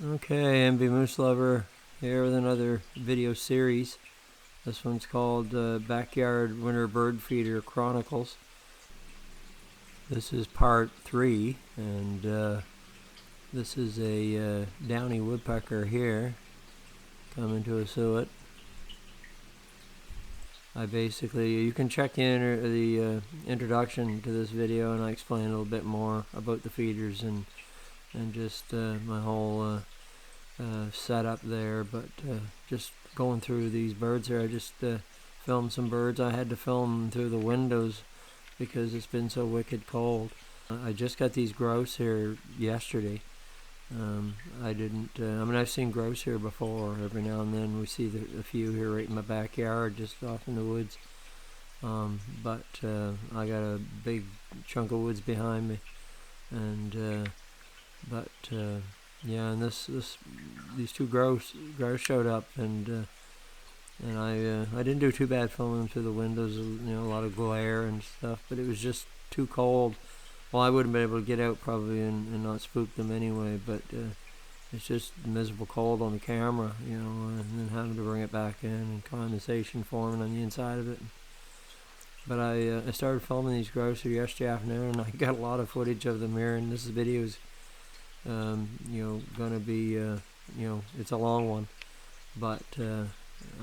Okay, MB Moose Lover here with another video series. This one's called Backyard Winter Bird Feeder Chronicles. This is part 3, and this is a downy woodpecker here coming to a suet. You can check the introduction to this video, and I explain a little bit more about the feeders and just my whole setup there. But just going through these birds here, I just filmed some birds. I had to film through the windows because it's been so wicked cold. I just got these grouse here yesterday. I've seen grouse here before. Every now and then we see a few here right in my backyard, just off in the woods. But I got a big chunk of woods behind me, and yeah, and these two grouse showed up, and I didn't do too bad filming through the windows. A lot of glare and stuff, but it was just too cold. Well, I wouldn't be able to get out probably and not spook them anyway, but it's just miserable cold on the camera, and then having to bring it back in and condensation forming on the inside of it. But I started filming these grouse here yesterday afternoon, and I got a lot of footage of them here, and this video is gonna be it's a long one, but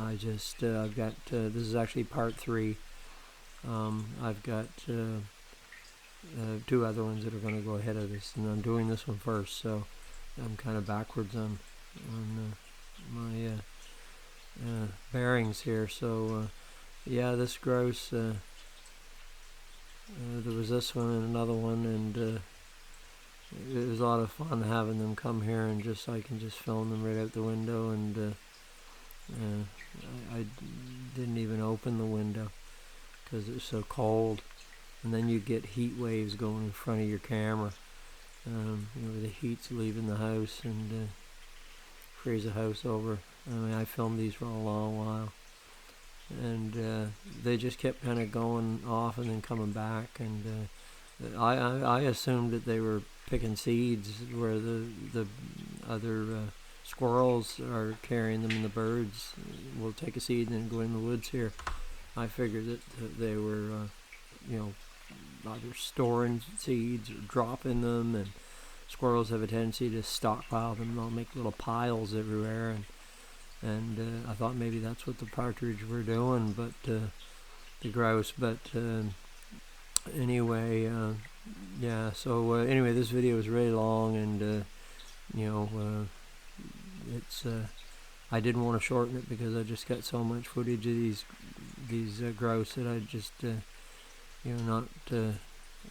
I've got this is actually part 3. I've got two other ones that are going to go ahead of this, and I'm doing this one first, so I'm kind of backwards on my bearings here. So yeah, this grouse, there was this one and another one, and it was a lot of fun having them come here, and I can just film them right out the window. And I didn't even open the window because it was so cold. And then you get heat waves going in front of your camera. The heat's leaving the house and freeze the house over. I filmed these for a long while, and they just kept kind of going off and then coming back. And I assumed that they were picking seeds where the other squirrels are carrying them, and the birds will take a seed and then go in the woods here. I figured that they were either storing seeds or dropping them, and squirrels have a tendency to stockpile them. They'll make little piles everywhere, and I thought maybe that's what the partridge were doing, but the grouse. But anyway, yeah. So anyway, this video is really long, and it's I didn't want to shorten it because I just got so much footage of these grouse that I just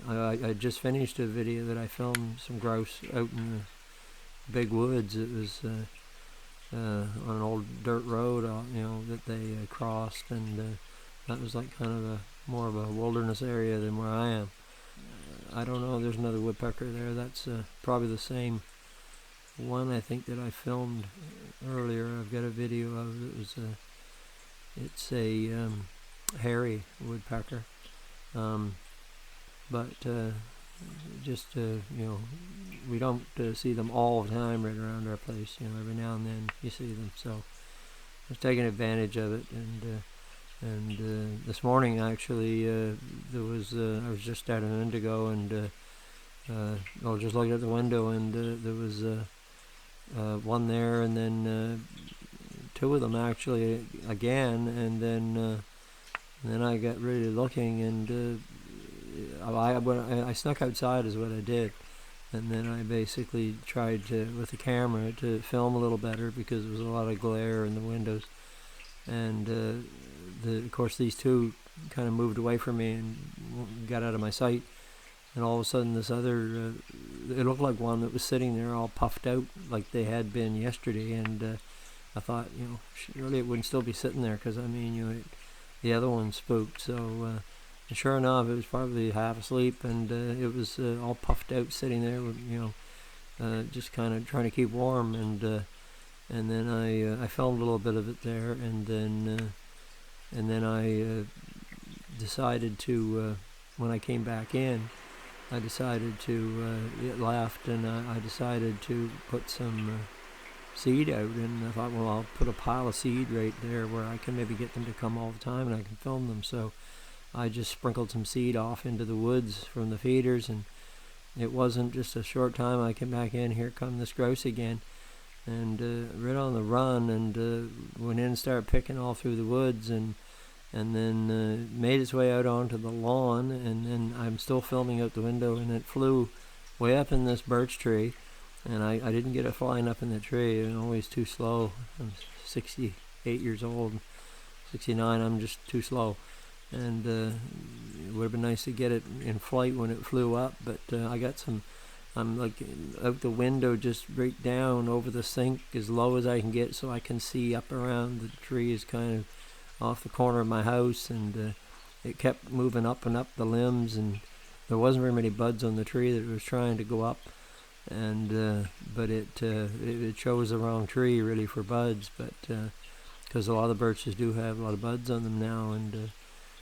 I just finished a video that I filmed some grouse out in the big woods. It was on an old dirt road, that they crossed, and that was like kind of more of a wilderness area than where I am. I don't know. There's another woodpecker there. That's probably the same one I think that I filmed earlier. I've got a video of it. It's a hairy woodpecker. But we don't see them all the time right around our place. Every now and then you see them. So I was taking advantage of it, and this morning actually I was just out in Indigo, and I was just looking at the window, and there was one there, and then two of them actually again, and then I got really looking, and I snuck outside is what I did, and then I basically tried to, with the camera, to film a little better because there was a lot of glare in the windows, and of course these two kind of moved away from me and got out of my sight, and all of a sudden this other, it looked like one that was sitting there all puffed out like they had been yesterday, and I thought, surely it wouldn't still be sitting there, because the other one spooked. So sure enough, it was probably half asleep, and it was all puffed out, sitting there, just kind of trying to keep warm. And then I filmed a little bit of it there, and then I decided to, when I came back in, I decided to, it left, and I decided to put some seed out, and I thought, well, I'll put a pile of seed right there where I can maybe get them to come all the time and I can film them. So I just sprinkled some seed off into the woods from the feeders, and it wasn't just a short time. I came back in, here come this grouse again, and right on the run, and went in and started picking all through the woods, and then made its way out onto the lawn, and then I'm still filming out the window, and it flew way up in this birch tree, and I didn't get it flying up in the tree. I'm always too slow. I'm 68 years old, 69, I'm just too slow, and it would have been nice to get it in flight when it flew up, but I got some, I'm like out the window, just right down over the sink as low as I can get, so I can see up around the trees, kind of off the corner of my house, and it kept moving up and up the limbs, and there wasn't very many buds on the tree that it was trying to go up, and but it chose the wrong tree really for buds, but because a lot of the birches do have a lot of buds on them now, and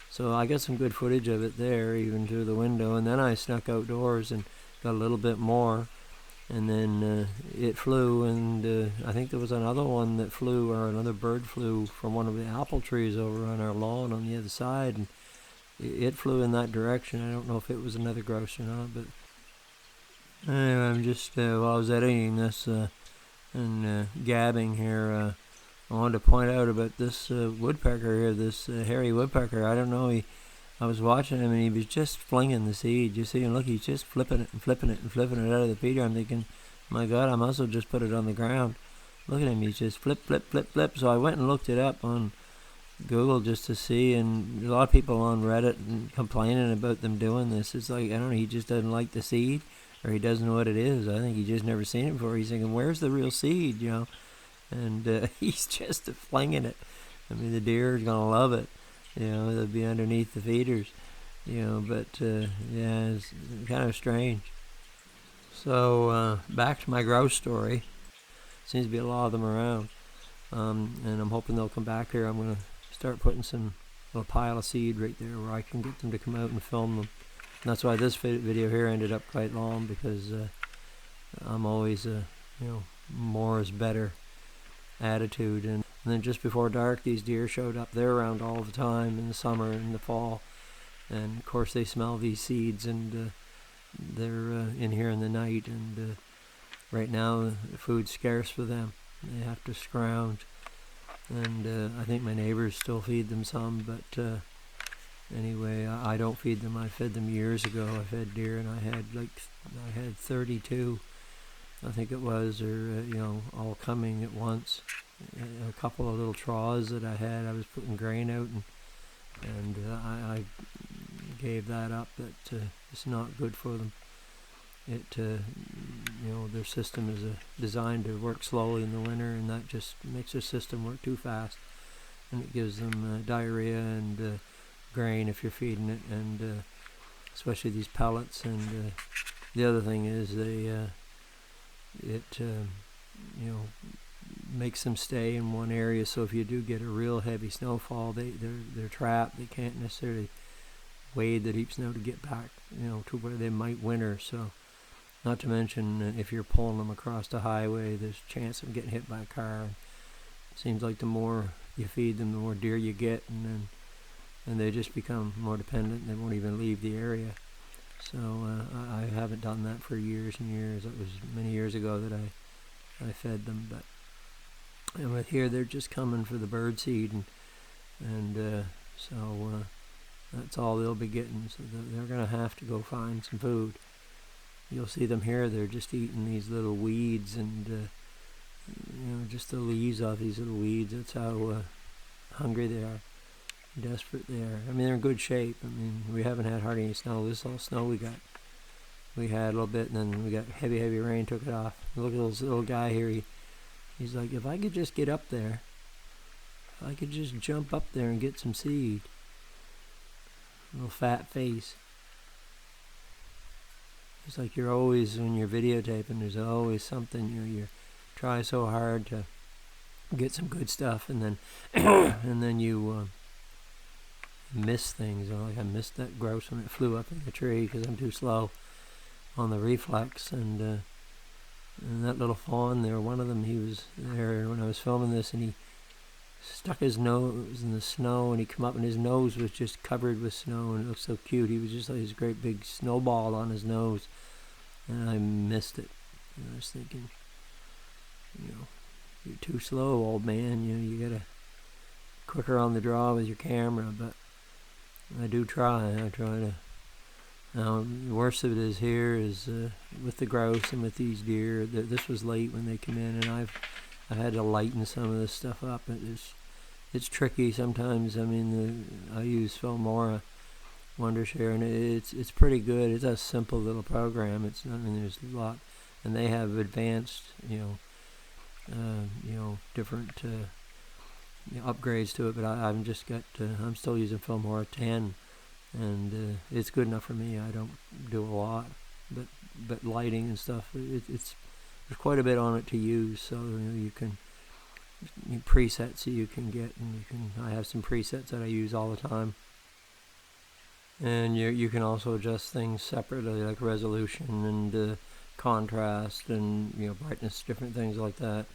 so I got some good footage of it there, even through the window, and then I snuck outdoors and got a little bit more, and then it flew, and I think there was another one that flew, or another bird flew from one of the apple trees over on our lawn on the other side, and it flew in that direction. I don't know if it was another grouse or not, but anyway, I'm just, while I was editing this and gabbing here, I wanted to point out about this woodpecker here, this hairy woodpecker. I don't know, I was watching him, and he was just flinging the seed. You see, and look, he's just flipping it and flipping it and flipping it out of the feeder. I'm thinking, my God, I must have just put it on the ground. Look at him, he's just flip, flip, flip, flip. So I went and looked it up on Google just to see, and there's a lot of people on Reddit and complaining about them doing this. It's like, I don't know, he just doesn't like the seed, or he doesn't know what it is. I think he just never seen it before. He's thinking, where's the real seed, you know? And he's just flinging it. I mean, the deer is going to love it. You know, they'll be underneath the feeders, you know, but yeah, it's kind of strange. So back to my grouse story. Seems to be a lot of them around, and I'm hoping they'll come back here. I'm going to start putting some little pile of seed right there where I can get them to come out and film them. And that's why this video here ended up quite long, because I'm always you know, more is better attitude. And then just before dark, these deer showed up. They're around all the time in the summer and the fall, and of course they smell these seeds, and they're in here in the night, and right now the food's scarce for them. They have to scrounge, and I think my neighbors still feed them some, but anyway, I don't feed them. I fed them years ago. I fed deer, and I had 32, I think it was, or you know, all coming at once. A couple of little troughs that I had, I was putting grain out, and I gave that up. That it's not good for them. It you know, their system is designed to work slowly in the winter, and that just makes their system work too fast, and it gives them diarrhea and grain if you're feeding it, and especially these pellets. And the other thing is they you know, makes them stay in one area, so if you do get a real heavy snowfall, they're trapped. They can't necessarily wade the deep snow to get back, you know, to where they might winter. So, not to mention if you're pulling them across the highway, there's a chance of getting hit by a car. It seems like the more you feed them, the more deer you get, and they just become more dependent. They won't even leave the area. So I haven't done that for years and years. It was many years ago that I fed them, but and with here they're just coming for the bird seed, and so that's all they'll be getting. So they're going to have to go find some food. You'll see them here. They're just eating these little weeds, and you know, just the leaves off these little weeds. That's how hungry they are, desperate they are. I mean, they're in good shape. I mean, we haven't had hardly any snow. This is all snow we got. We had a little bit, and then we got heavy rain, took it off. Look at this little guy here. He's like, if I could just get up there, if I could just jump up there and get some seed. Little fat face. It's like you're always, when you're videotaping, there's always something. You try so hard to get some good stuff, and then and then you miss things. Like I missed that grouse when it flew up in the tree because I'm too slow on the reflex, and And that little fawn there, one of them, he was there when I was filming this, and he stuck his nose in the snow, and he come up, and his nose was just covered with snow, and it looked so cute. He was just like this great big snowball on his nose, and I missed it. And I was thinking, you're too slow, old man. You gotta quicker on the draw with your camera. But I do try. I try to. Now, the worst of it is here is with the grouse and with these deer. This was late when they come in, and I've had to lighten some of this stuff up. It's tricky sometimes. I mean, I use Filmora Wondershare, and it's pretty good. It's a simple little program. There's a lot, and they have advanced, different upgrades to it. But I'm still using Filmora 10. And it's good enough for me. I don't do a lot, but lighting and stuff, there's quite a bit on it to use. So you can presets you can get, and I have some presets that I use all the time. And you can also adjust things separately, like resolution and contrast and brightness, different things like that,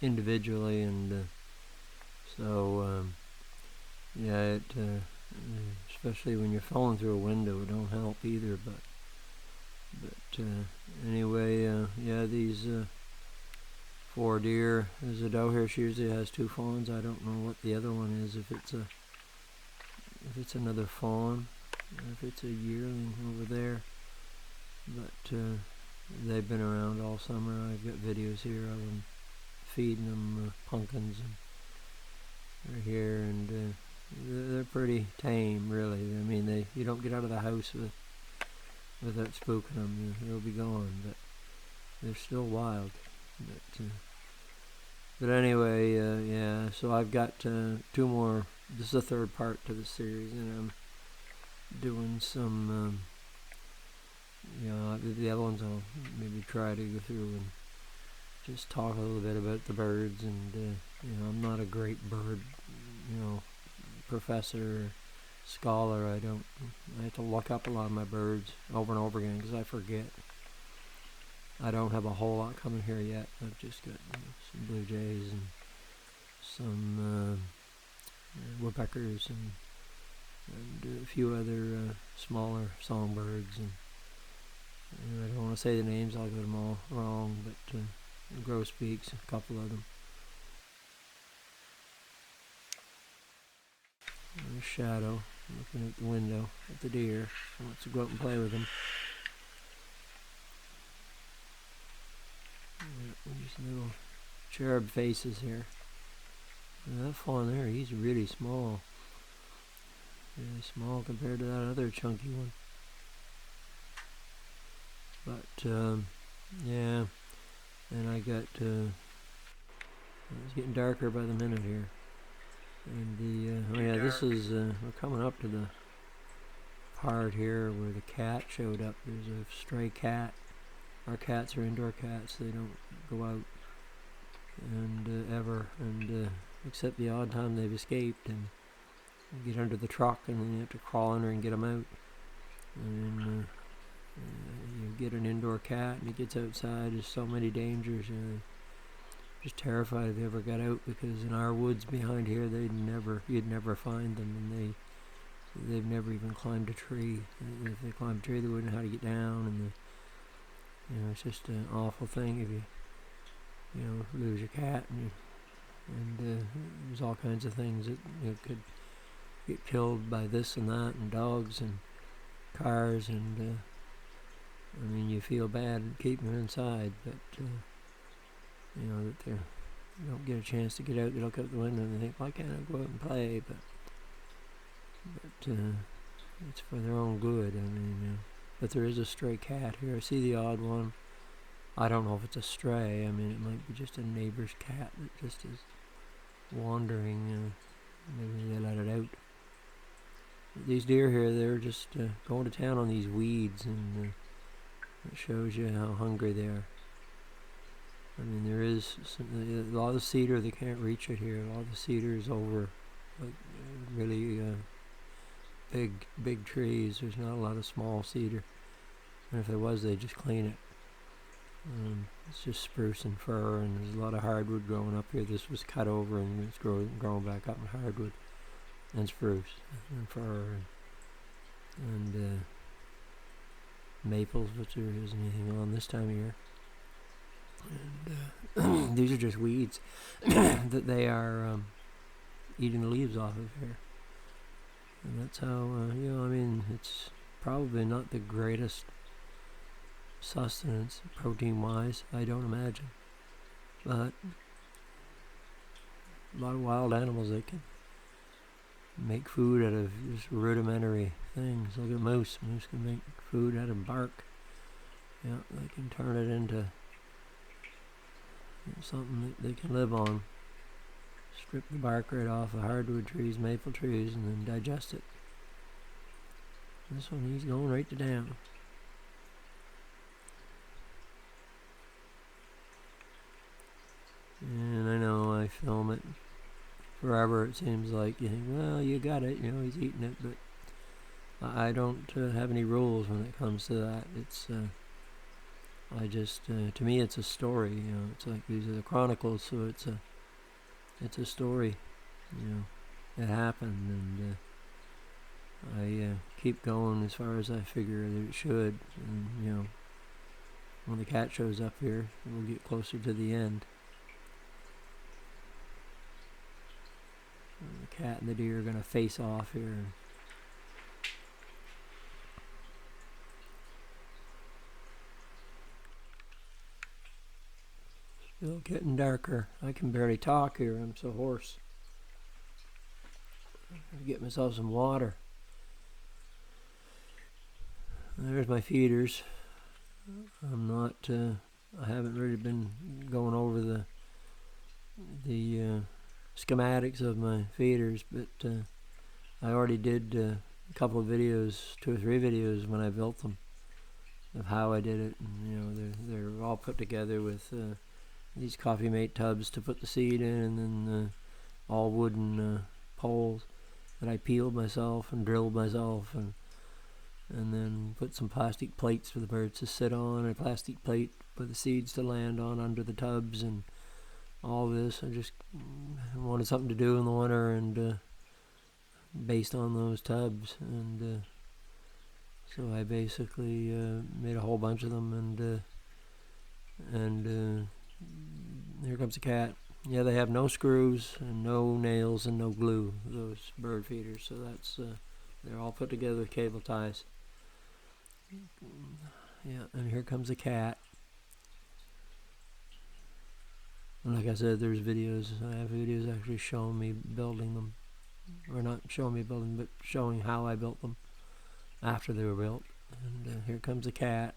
individually. And especially when you're falling through a window, it don't help either. But anyway, these 4 deer. There's a doe here. She usually has 2 fawns. I don't know what the other one is. If it's another fawn, or if it's a yearling over there. But they've been around all summer. I've got videos here of them feeding them pumpkins, and they're here, and they're pretty tame, really. I mean, you don't get out of the house without spooking them. They'll be gone, but they're still wild. But anyway, so I've got 2 more. This is the 3rd part to the series, and I'm doing some, the other ones I'll maybe try to go through and just talk a little bit about the birds. And, I'm not a great bird, professor, scholar. I have to look up a lot of my birds over and over again because I forget. I don't have a whole lot coming here yet. I've just got some blue jays and some woodpeckers and a few other smaller songbirds. And I don't want to say the names, I'll get them all wrong, but grosbeaks, a couple of them. There's Shadow looking at the window at the deer. She wants to go out and play with them. These little cherub faces here. And that fawn there, he's really small. Really small compared to that other chunky one. But, and I got, it's getting darker by the minute here. And this is, we're coming up to the part here where the cat showed up. There's a stray cat. Our cats are indoor cats. They don't go out and ever, and except the odd time they've escaped and get under the truck, and then you have to crawl under and get them out. And then you get an indoor cat and it gets outside. There's so many dangers. Just terrified if they ever got out, because in our woods behind here, you'd never find them, and they've never even climbed a tree. If they climbed a tree, they wouldn't know how to get down, and it's just an awful thing if you lose your cat, and there's all kinds of things that could get killed by this and that, and dogs and cars, and you feel bad keeping them inside, but that they don't get a chance to get out. They look out the window and they think, why can't I go out and play? But it's for their own good. But there is a stray cat here. I see the odd one. I don't know if it's a stray. It might be just a neighbor's cat that just is wandering. Maybe they let it out. But these deer here, they're just going to town on these weeds, and it shows you how hungry they are. There is a lot of cedar. They can't reach it here. A lot of the cedar is over, like really big trees. There's not a lot of small cedar, and if there was, they'd just clean it. It's just spruce and fir, and there's a lot of hardwood growing up here. This was cut over and it's growing back up in hardwood and spruce and fir and maples, which there isn't anything on this time of year. And these are just weeds that they are eating the leaves off of here. And that's how, I mean, it's probably not the greatest sustenance, protein-wise, I don't imagine. But a lot of wild animals, they can make food out of just rudimentary things. Look at moose. Moose can make food out of bark. Yeah, they can turn it into something that they can live on. Strip the bark right off of hardwood trees, maple trees, and then digest it. This one, he's going right to down. And I know I film it forever, it seems like. You think, well, you got it, he's eating it, but I don't have any rules when it comes to that. It's, I just, to me, it's a story, it's like these are the Chronicles, so it's a story, it happened, and I keep going as far as I figure that it should, and, when the cat shows up here, we'll get closer to the end. And the cat and the deer are going to face off here. Still getting darker. I can barely talk here. I'm so hoarse. I'm going to get myself some water. There's my feeders. I'm not, I haven't really been going over the schematics of my feeders, but I already did a couple of videos, 2 or 3 videos when I built them, of how I did it. And, they're all put together with these Coffee Mate tubs to put the seed in, and then all wooden poles that I peeled myself and drilled myself, and then put some plastic plates for the birds to sit on, a plastic plate for the seeds to land on under the tubs, and all this. I just wanted something to do in the winter, and based on those tubs, and so I basically made a whole bunch of them, and here comes the cat. Yeah, they have no screws and no nails and no glue, those bird feeders, so that's they're all put together with cable ties. Yeah, and here comes the cat. And like I said, there's videos. I have videos actually showing me building them. Or not showing me building, but showing how I built them after they were built. And here comes the cat.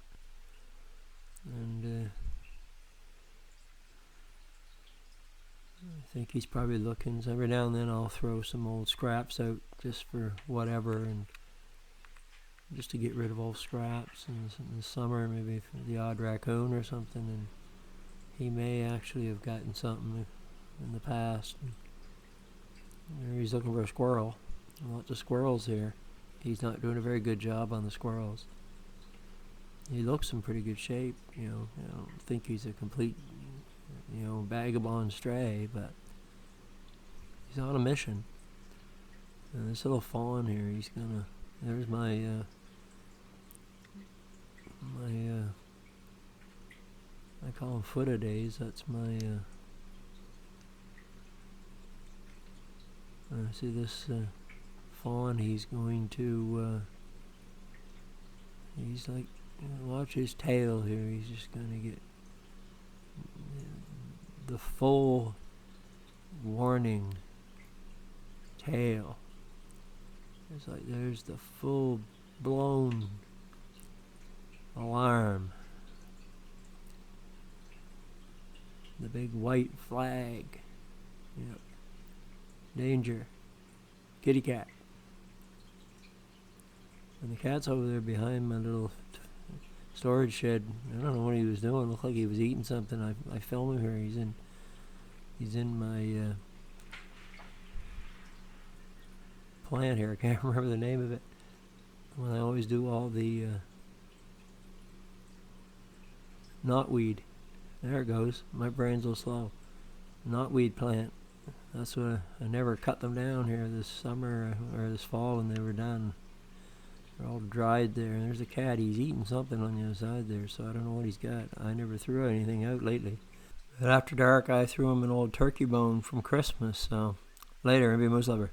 And I think he's probably looking. So every now and then I'll throw some old scraps out just for whatever, and just to get rid of old scraps. And in the summer, maybe for the odd raccoon or something. And he may actually have gotten something in the past. And he's looking for a squirrel. Lots of squirrels here. He's not doing a very good job on the squirrels. He looks in pretty good shape. I don't think he's a complete, vagabond stray, but he's on a mission. And this little fawn here, he's gonna. There's my I call them foot-a-days. That's my see this fawn. He's going to he's like, watch his tail here. He's just going to get the full warning tail. It's like there's the full blown alarm. The big white flag. Yep. Danger. Kitty cat. And the cat's over there behind my little storage shed. I don't know what he was doing. It looked like he was eating something. I film him here. He's in my plant here. I can't remember the name of it. When I always do all the knotweed. There it goes. My brain's a little slow. Knotweed plant. That's what I never cut them down here this summer or this fall, and they were done. They're all dried there. There's a cat. He's eating something on the other side there, so I don't know what he's got. I never threw anything out lately. But after dark, I threw him an old turkey bone from Christmas. So later, maybe Moose Lover.